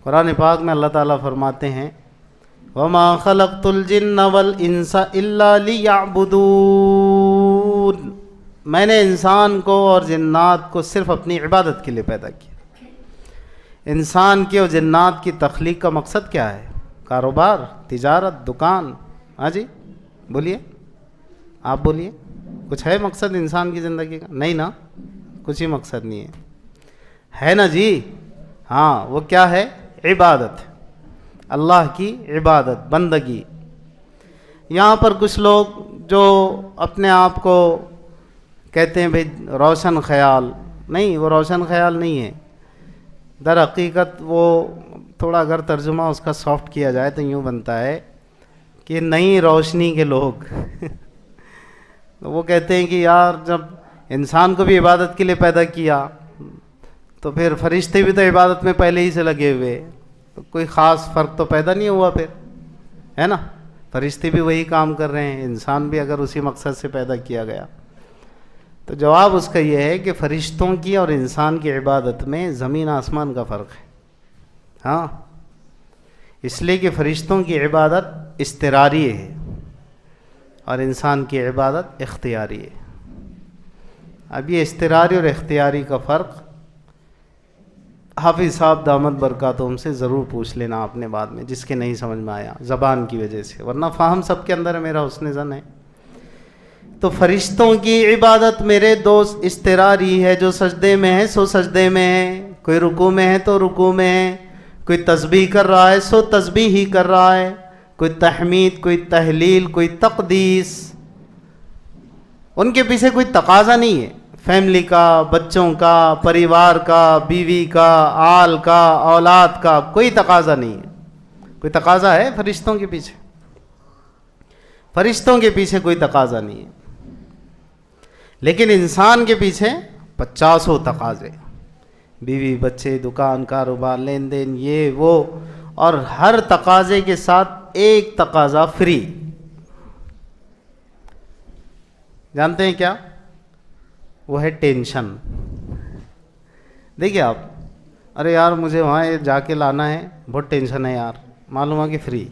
قرآن پاک میں اللہ تعالیٰ فرماتے ہیں وَمَا خَلَقْتُ الْجِنَّ وَالْإِنسَ إِلَّا لِيَعْبُدُونَ، میں نے انسان کو اور جنات کو صرف اپنی عبادت کے لیے پیدا کیا۔ انسان کی اور جنات کی تخلیق کا مقصد کیا ہے؟ کاروبار، تجارت، دکان؟ ہاں جی بولیے، آپ بولیے، کچھ ہے مقصد انسان کی زندگی کا؟ نہیں نا، کچھ ہی مقصد نہیں ہے نا جی؟ ہاں، وہ کیا ہے؟ عبادت، اللہ کی عبادت، بندگی۔ یہاں پر کچھ لوگ جو اپنے آپ کو کہتے ہیں بھئی روشن خیال، نہیں، وہ روشن خیال نہیں ہے، در حقیقت وہ تھوڑا اگر ترجمہ اس کا سافٹ کیا جائے تو یوں بنتا ہے کہ نئی روشنی کے لوگ وہ کہتے ہیں کہ یار جب انسان کو بھی عبادت کے لیے پیدا کیا تو پھر فرشتے بھی تو عبادت میں پہلے ہی سے لگے ہوئے، تو کوئی خاص فرق تو پیدا نہیں ہوا پھر، ہے نا؟ فرشتے بھی وہی کام کر رہے ہیں، انسان بھی اگر اسی مقصد سے پیدا کیا گیا۔ تو جواب اس کا یہ ہے کہ فرشتوں کی اور انسان کی عبادت میں زمین آسمان کا فرق ہے۔ ہاں، اس لیے کہ فرشتوں کی عبادت اضطراری ہے اور انسان کی عبادت اختیاری ہے۔ اب یہ اضطراری اور اختیاری کا فرق حافظ صاحب دامت برکاتہم سے ضرور پوچھ لینا آپ نے بعد میں، جس کے نہیں سمجھ میں آیا زبان کی وجہ سے، ورنہ فہم سب کے اندر ہے، میرا حسن ظن ہے۔ تو فرشتوں کی عبادت میرے دوست اضطراری ہے، جو سجدے میں ہے سو سجدے میں ہے، کوئی رکوع میں ہے تو رکوع میں ہے، کوئی تسبیح کر رہا ہے سو تسبیح ہی کر رہا ہے، کوئی تحمید، کوئی تحلیل، کوئی تقدیس۔ ان کے پیچھے کوئی تقاضا نہیں ہے، فیملی کا، بچوں کا، پریوار کا، بیوی کا، آل کا، اولاد کا، کوئی تقاضا نہیں ہے۔ کوئی تقاضا ہے فرشتوں کے پیچھے؟ فرشتوں کے پیچھے کوئی تقاضا نہیں ہے، لیکن انسان کے پیچھے 50 تقاضے، بیوی، بچے، دکان، کاروبار، لین دین، یہ وہ، اور ہر تقاضے کے ساتھ ایک تقاضا فری۔ جانتے ہیں کیا؟ وہ ہے ٹینشن۔ دیکھیے آپ، ارے یار مجھے وہاں جا کے لانا ہے، بہت ٹینشن ہے یار، معلوم ہے کہ فری۔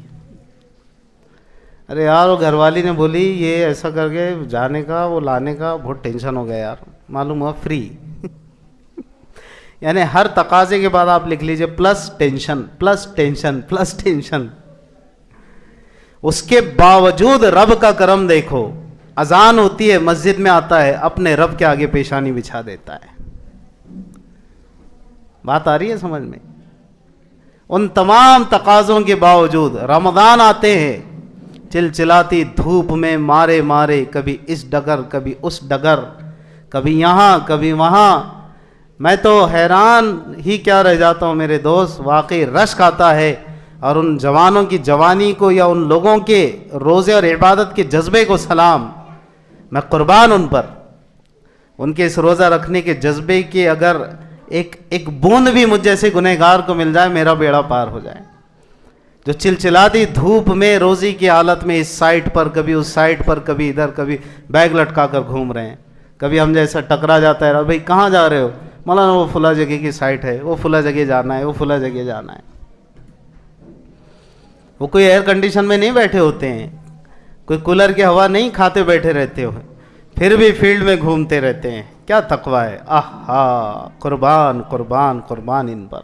ارے یار وہ گھر والی نے بولی یہ ایسا کر کے جانے کا، وہ لانے کا بہت ٹینشن ہو گیا یار، معلوم ہوا فری۔ یعنی ہر تقاضے کے بعد آپ لکھ لیجئے plus tension, plus tension, plus tension. اس کے باوجود رب کا کرم دیکھو، اذان ہوتی ہے، مسجد میں آتا ہے، اپنے رب کے آگے پیشانی بچھا دیتا ہے۔ بات آ رہی ہے سمجھ میں؟ ان تمام تقاضوں کے باوجود رمضان آتے ہیں، چلچلاتی دھوپ میں مارے مارے، کبھی اس ڈگر کبھی اس ڈگر، کبھی یہاں کبھی وہاں۔ میں تو حیران ہی کیا رہ جاتا ہوں میرے دوست، واقعی رشک آتا ہے، اور ان جوانوں کی جوانی کو یا ان لوگوں کے روزے اور عبادت کے جذبے کو سلام، میں قربان ان پر، ان کے اس روزہ رکھنے کے جذبے کی اگر ایک بوند بھی مجھ جیسے گنہگار کو مل جائے، میرا بیڑا پار ہو جائے۔ جو چلچلاتی دھوپ میں روزی کی حالت میں اس سائٹ پر کبھی اس سائٹ پر، کبھی ادھر، کبھی بیگ لٹکا کر گھوم رہے ہیں، کبھی ہم جیسا ٹکرا جاتا ہے، بھائی کہاں جا رہے ہو؟ مولانا وہ فلاں جگہ کی سائٹ ہے، وہ فلاں جگہ جانا ہے، وہ فلاں جگہ جانا ہے۔ وہ کوئی ایئر کنڈیشن میں نہیں بیٹھے ہوتے ہیں، کوئی کولر کی ہوا نہیں کھاتے بیٹھے رہتے ہوئے، پھر بھی فیلڈ میں گھومتے رہتے ہیں۔ کیا تقوی ہے! آہا، قربان قربان قربان ان پر۔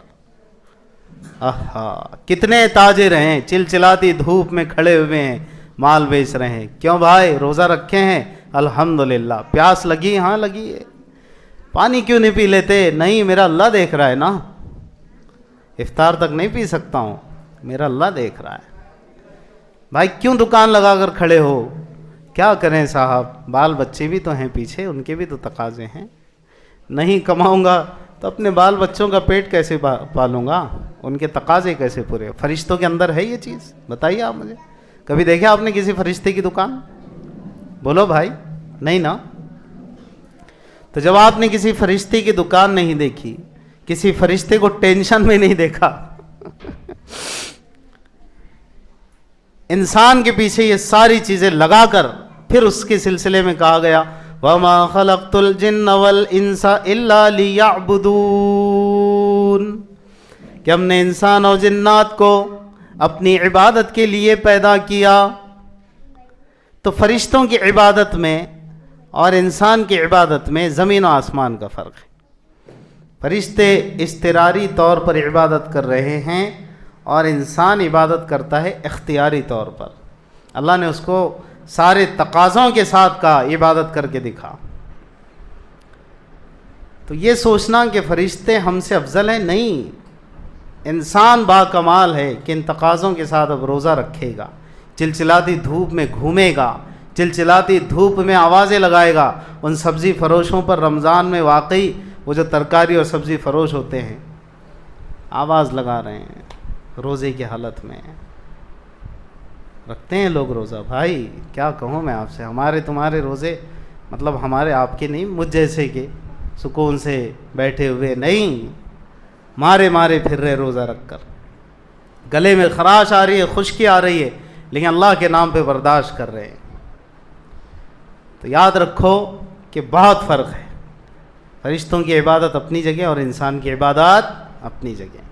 آہا، کتنے تاجر ہیں چلچلاتی دھوپ میں کھڑے ہوئے ہیں، مال بیچ رہے ہیں۔ کیوں بھائی؟ روزہ رکھے ہیں؟ الحمدللہ۔ پیاس لگی؟ ہاں لگی ہے۔ پانی کیوں نہیں پی لیتے؟ نہیں، میرا اللہ دیکھ رہا ہے نا، افطار تک نہیں پی سکتا ہوں، میرا اللہ دیکھ رہا ہے۔ بھائی کیوں دکان لگا کر کھڑے ہو؟ کیا کریں صاحب، بال بچے بھی تو ہیں پیچھے، ان کے بھی تو تقاضے ہیں۔ نہیں کماؤں گا تو اپنے بال بچوں کا پیٹ کیسے پالوں گا؟ ان کے تقاضے کیسے پورے؟ فرشتوں کے اندر ہے یہ چیز؟ بتائیے آپ مجھے، کبھی دیکھیں آپ نے کسی فرشتے کی دکان؟ بولو بھائی، نہیں نا؟ تو جب آپ نے کسی فرشتے کی دکان نہیں دیکھی، کسی فرشتے کو ٹینشن میں نہیں دیکھا، انسان کے پیچھے یہ ساری چیزیں لگا کر پھر اس کے سلسلے میں کہا گیا وَمَا خَلَقْتُ الْجِنَّ وَالْإِنسَ إِلَّا لِيَعْبُدُونَ، کہ ہم نے انسان اور جنات کو اپنی عبادت کے لیے پیدا کیا. تو فرشتوں کی عبادت میں اور انسان کی عبادت میں زمین و آسمان کا فرق ہے. فرشتے اضطراری طور پر عبادت کر رہے ہیں اور انسان عبادت کرتا ہے اختیاری طور پر. اللہ نے اس کو سارے تقاضوں کے ساتھ کہا عبادت کر کے دکھا. تو یہ سوچنا کہ فرشتے ہم سے افضل ہیں، نہیں. انسان با کمال ہے کہ ان تقاضوں کے ساتھ اب روزہ رکھے گا، چلچلاتی دھوپ میں گھومے گا، چلچلاتی دھوپ میں آوازیں لگائے گا. ان سبزی فروشوں پر رمضان میں واقعی وہ جو ترکاری اور سبزی فروش ہوتے ہیں آواز لگا رہے ہیں روزے کی حالت میں. رکھتے ہیں لوگ روزہ. بھائی کیا کہوں میں آپ سے، ہمارے تمہارے روزے مطلب ہمارے آپ کے نہیں، مجھ جیسے کہ سکون سے بیٹھے ہوئے نہیں، مارے مارے پھر رہے روزہ رکھ کر. گلے میں خراش آ رہی ہے، خشکی آ رہی ہے، لیکن اللہ کے نام پہ برداشت کر رہے ہیں. تو یاد رکھو کہ بہت فرق ہے. فرشتوں کی عبادت اپنی جگہ اور انسان کی عبادات اپنی جگہ.